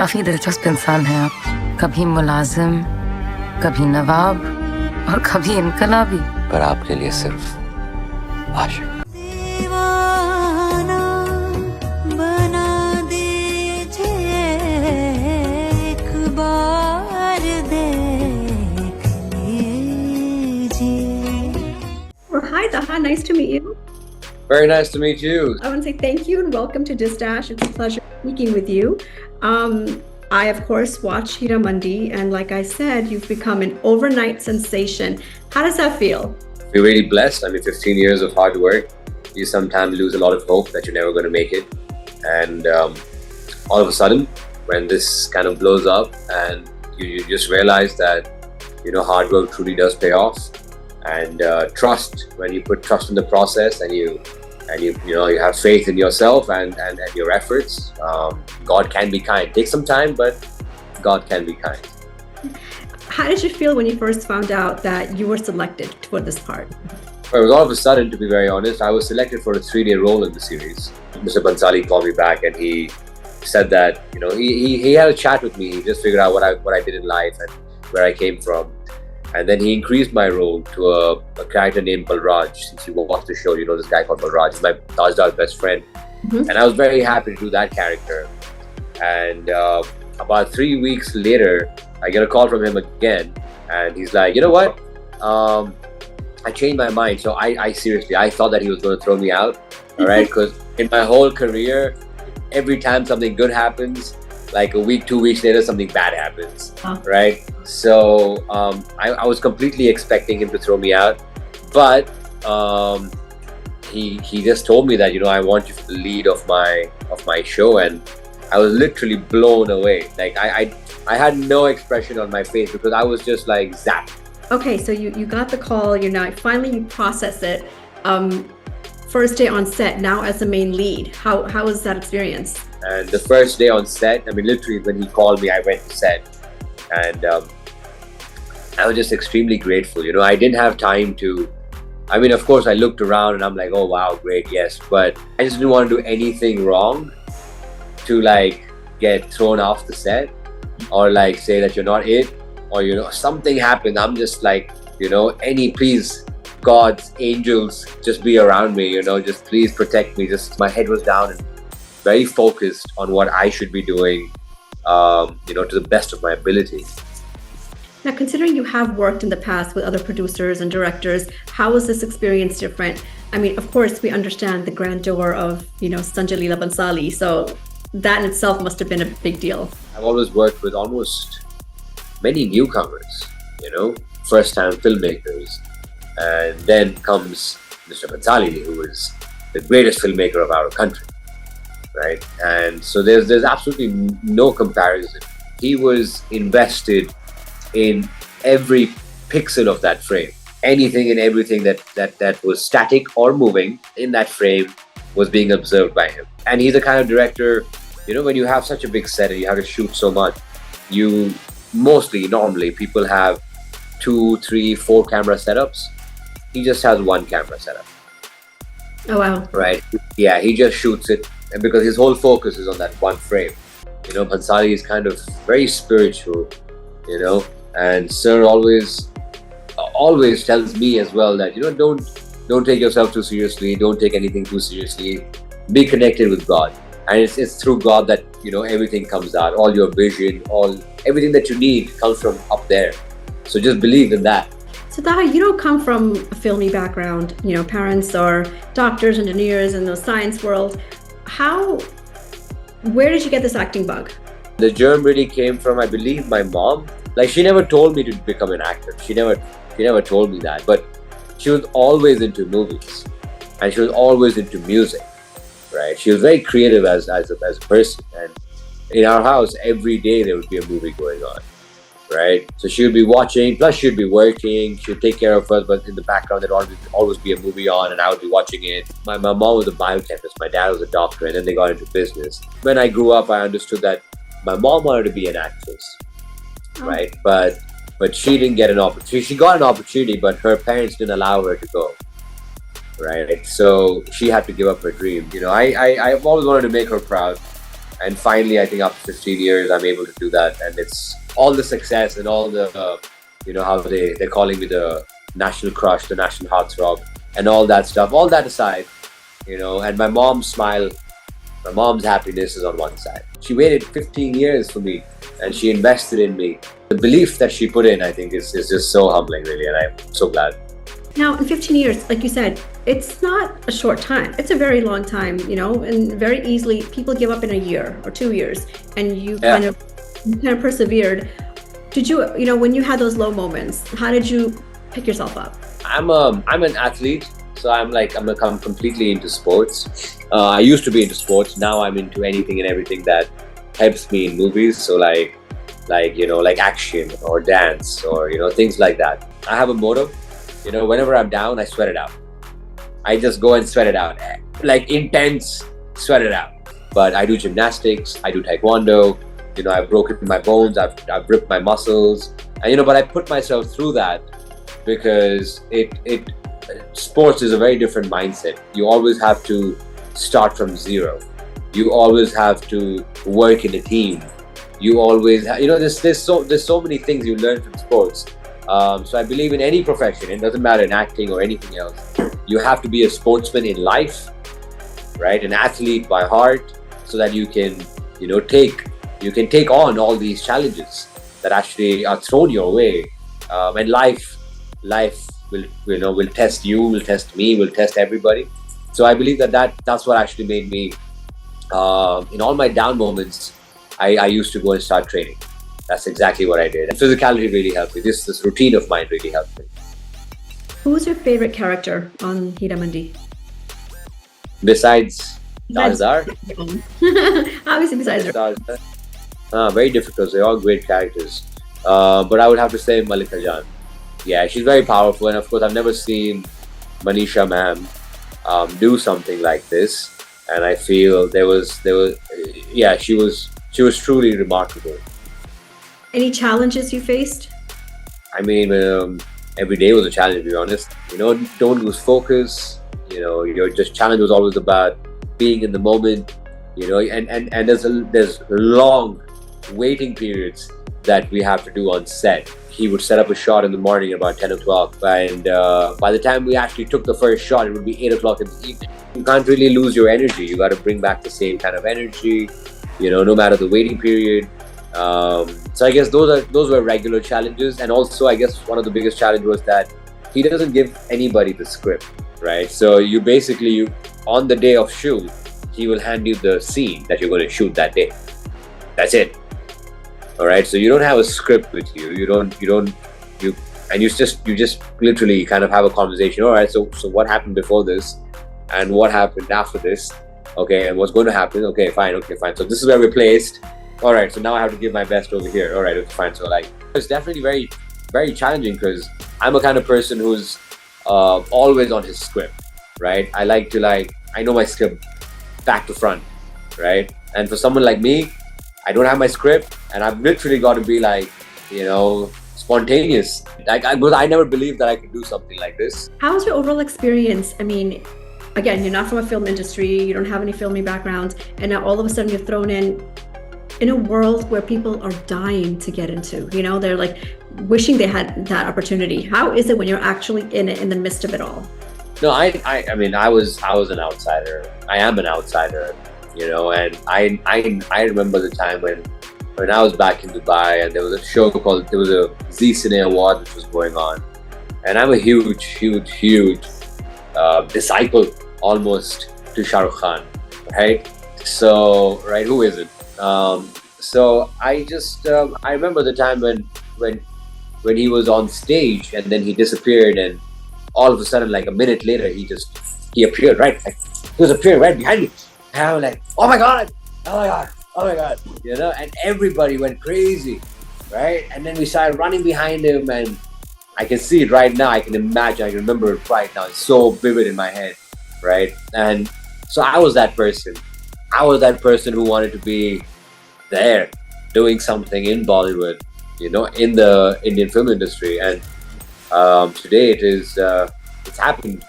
काफी दिलचस्प इंसान हैं आप। कभी मुलाजिम, कभी नवाब और कभी इनकलाबी। पर आपके लिए सिर्फ आशिक। Well, hi Taha, nice to meet you. Very nice to meet you. I want to say thank you and welcome to Distash. It's a pleasure speaking with you. I, of course, watch Heeramandi, and like I said, you've become an overnight sensation. How does that feel? We're really blessed. I mean, 15 years of hard work. You sometimes lose a lot of hope that you're never going to make it. And all of a sudden, when this kind of blows up and you just realize that, hard work truly does pay off. And trust, when you put trust in the process and you have faith in yourself and your efforts, God can be kind. It takes some time, but God can be kind. How did you feel when you first found out that you were selected for this part? Well, it was all of a sudden, to be very honest. I was selected for a 3-day role in the series. Mr. Bansali called me back and he said that, he had a chat with me. He just figured out what I did in life and where I came from. And then he increased my role to a character named Balraj. Since you watched the show, you know this guy called Balraj. He's my Tajdar's best friend. Mm-hmm. And I was very happy to do that character. And about 3 weeks later, I get a call from him again. And he's like, you know what? I changed my mind. So I seriously, I thought that he was going to throw me out. All right? Because in my whole career, every time something good happens, like a week, 2 weeks later, something bad happens, right? So I was completely expecting him to throw me out, but he just told me that I want you for the lead of my show, and I was literally blown away. Like I had no expression on my face because I was just like zapped. Okay, so you got the call. Finally you process it. First day on set, now as the main lead. How was that experience? And the first day on set, I mean, literally when he called me, I went to set, and I was just extremely grateful. I didn't have time to. I mean, of course, I looked around and I'm like, oh wow, great, yes, but I just didn't want to do anything wrong to get thrown off the set or say that you're not it or something happened. I'm just like, please, God's angels, just be around me. Just please protect me. Just my head was down and very focused on what I should be doing, to the best of my ability. Now, considering you have worked in the past with other producers and directors, how was this experience different? I mean, of course, we understand the grandeur of, Sanjay Leela Bhansali. So that in itself must have been a big deal. I've always worked with almost many newcomers, first-time filmmakers. And then comes Mr. Bansali, who is the greatest filmmaker of our country. Right, and so there's absolutely no comparison. He was invested in every pixel of that frame. Anything and everything that was static or moving in that frame was being observed by him. And he's the kind of director, when you have such a big set and you have to shoot so much, normally people have 2, 3, 4 camera setups. He just has 1 camera setup. Oh wow! Right? Yeah, he just shoots it. And because his whole focus is on that one frame. Bansali is kind of very spiritual, and Sir always tells me as well that, don't take yourself too seriously, don't take anything too seriously, be connected with God. And it's through God that, everything comes out, all your vision, everything that you need comes from up there. So just believe in that. So Taha, you don't come from a filmy background, parents are doctors, engineers in the science world. Where did you get this acting bug? The germ really came from, I believe, my mom. She never told me to become an actor. She never told me that. But she was always into movies, and she was always into music, right? She was very creative as a person. And in our house, every day there would be a movie going on, right? So she would be watching, plus she'd be working, she'd take care of us, but in the background there'd always be a movie on and I would be watching it. My mom was a biochemist, my dad was a doctor, and then they got into business. When I grew up, I understood that my mom wanted to be an actress, right? But she didn't get an opportunity. She got an opportunity, but her parents didn't allow her to go, right? So she had to give up her dream. I've always wanted to make her proud. And finally, I think after 15 years, I'm able to do that. And it's all the success and all the, how they're calling me the national crush, the national heartthrob, and all that stuff. All that aside, and my mom's smile, my mom's happiness is on one side. She waited 15 years for me and she invested in me. The belief that she put in, I think, is just so humbling, really. And I'm so glad. Now, in 15 years, like you said, it's not a short time. It's a very long time, and very easily people give up in a year or 2 years, and you kind of persevered. Did you, when you had those low moments, how did you pick yourself up? I'm an athlete, so I'm completely into sports. I used to be into sports. Now I'm into anything and everything that helps me in movies. So like action or dance or things like that. I have a motto. Whenever I'm down, I sweat it out. I just go and sweat it out, like intense, sweat it out. But I do gymnastics, I do taekwondo. I've broken my bones, I've ripped my muscles, and but I put myself through that because sports is a very different mindset. You always have to start from zero. You always have to work in a team. You always, there's so many things you learn from sports. So I believe in any profession, it doesn't matter in acting or anything else, you have to be a sportsman in life, right? An athlete by heart, so that you can, take on all these challenges that actually are thrown your way. And life will test you, will test me, will test everybody. So I believe that's what actually made me, in all my down moments, I used to go and start training. That's exactly what I did. And physicality really helped me. This routine of mine really helped me. Who's your favorite character on Heeramandi? Besides Tajdar? Obviously besides her. Very difficult. They're all great characters. But I would have to say Malika Jan. Yeah, she's very powerful. And of course, I've never seen Manisha ma'am do something like this. And I feel she was truly remarkable. Any challenges you faced? I mean, every day was a challenge, to be honest. Don't lose focus. Your challenge was always about being in the moment. And there's long waiting periods that we have to do on set. He would set up a shot in the morning about 10 o'clock, and by the time we actually took the first shot, it would be 8 o'clock in the evening. You can't really lose your energy. You got to bring back the same kind of energy, no matter the waiting period. So I guess those were regular challenges, and also I guess one of the biggest challenges was that he doesn't give anybody the script, right? So you on the day of shoot, he will hand you the scene that you're going to shoot that day. That's it. All right. So you don't have a script with you. You just literally kind of have a conversation. All right. So what happened before this, and what happened after this? Okay, and what's going to happen? Okay, fine. So this is where we're placed. All right, so now I have to give my best over here. All right, okay, fine. So it's definitely very, very challenging because I'm a kind of person who's always on his script, right? I like to I know my script back to front, right? And for someone like me, I don't have my script, and I've literally got to be spontaneous. I never believed that I could do something like this. How was your overall experience? I mean, again, you're not from a film industry, you don't have any filming background, and now all of a sudden you're thrown in a world where people are dying to get into, they're wishing they had that opportunity. How is it when you're actually in it, in the midst of it all? No, I mean, I was an outsider. I am an outsider, and I remember the time when I was back in Dubai, and there was a Z Cine Award which was going on, and I'm a huge disciple almost to Shah Rukh Khan, right? So, right, who isn't? So I just I remember the time when he was on stage and then he disappeared, and all of a sudden, like a minute later, he appeared right behind me, and I was like, oh my god, and everybody went crazy, right? And then we started running behind him, and I can see it right now. I can imagine. I can remember it right now. It's so vivid in my head, right? And so I was that person. I was that person who wanted to be there, doing something in Bollywood, in the Indian film industry. And today it's happened,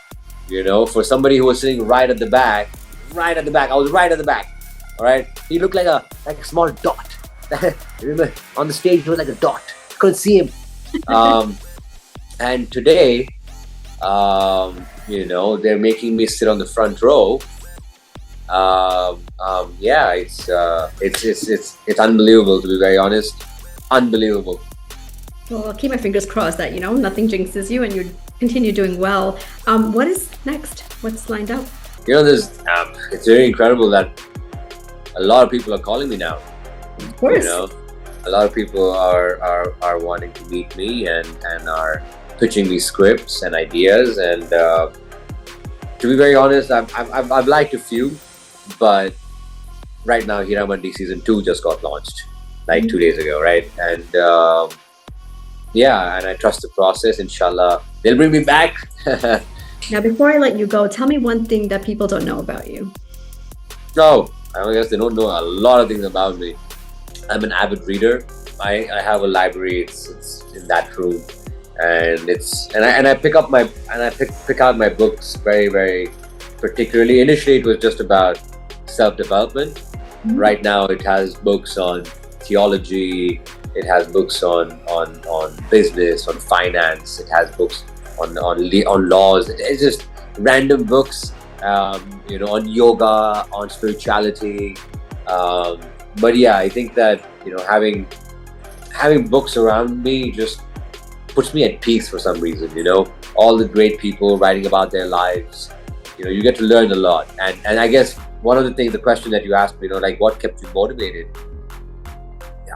for somebody who was sitting right at the back. I was right at the back. All right, he looked like a small dot. Remember, on the stage he was like a dot. Couldn't see him. And today, they're making me sit on the front row. Yeah, it's unbelievable, to be very honest. Unbelievable. Well, I'll keep my fingers crossed that, nothing jinxes you and you continue doing well. What is next? What's lined up? It's very incredible that a lot of people are calling me now. Of course. A lot of people are wanting to meet me and are pitching me scripts and ideas. And to be very honest, I've liked a few, but right now Heeramandi season 2 just got launched like 2 days ago, right? And and I trust the process. Inshallah, they'll bring me back. Now, before I let you go, tell me one thing that people don't know about you. No, I guess they don't know a lot of things about me. I'm an avid reader. I have a library. It's in that room, and I pick out my books very, very particularly. Initially, it was just about self-development. Mm-hmm. Right now, it has books on theology. It has books on business, on finance. It has books on laws. It's just random books, on yoga, on spirituality. But yeah, I think that having books around me just puts me at peace for some reason. All the great people writing about their lives. You get to learn a lot. And I guess one of the question that you asked me, like what kept you motivated,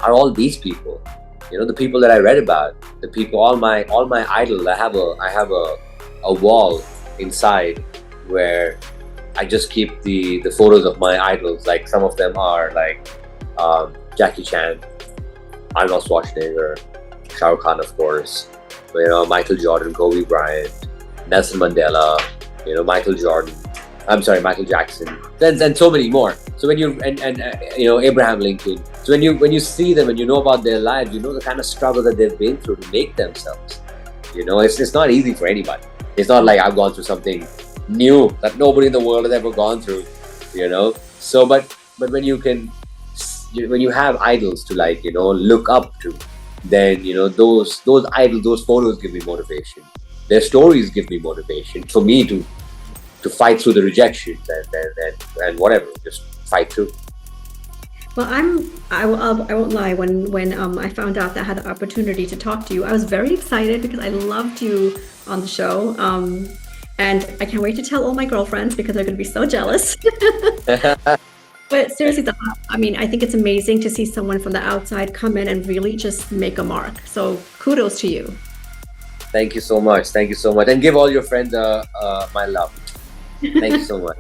are all these people. The people that I read about, the people, all my idols. I have a wall inside where I just keep the photos of my idols. Like some of them are like Jackie Chan, Arnold Schwarzenegger, Shah Rukh Khan, of course. Michael Jordan, Kobe Bryant, Nelson Mandela. Michael Jackson, and so many more. So when you Abraham Lincoln. So when you see them and you know about their lives, the kind of struggle that they've been through to make themselves. It's not easy for anybody. It's not like I've gone through something new that nobody in the world has ever gone through. So but when you have idols to look up to, then those idols, those photos give me motivation. Their stories give me motivation for me to fight through the rejections and whatever, just fight through. Well, I won't lie. When I found out that I had the opportunity to talk to you, I was very excited because I loved you on the show. And I can't wait to tell all my girlfriends because they're going to be so jealous. But seriously, I think it's amazing to see someone from the outside come in and really just make a mark. So kudos to you. Thank you so much. And give all your friends my love. Thank you so much.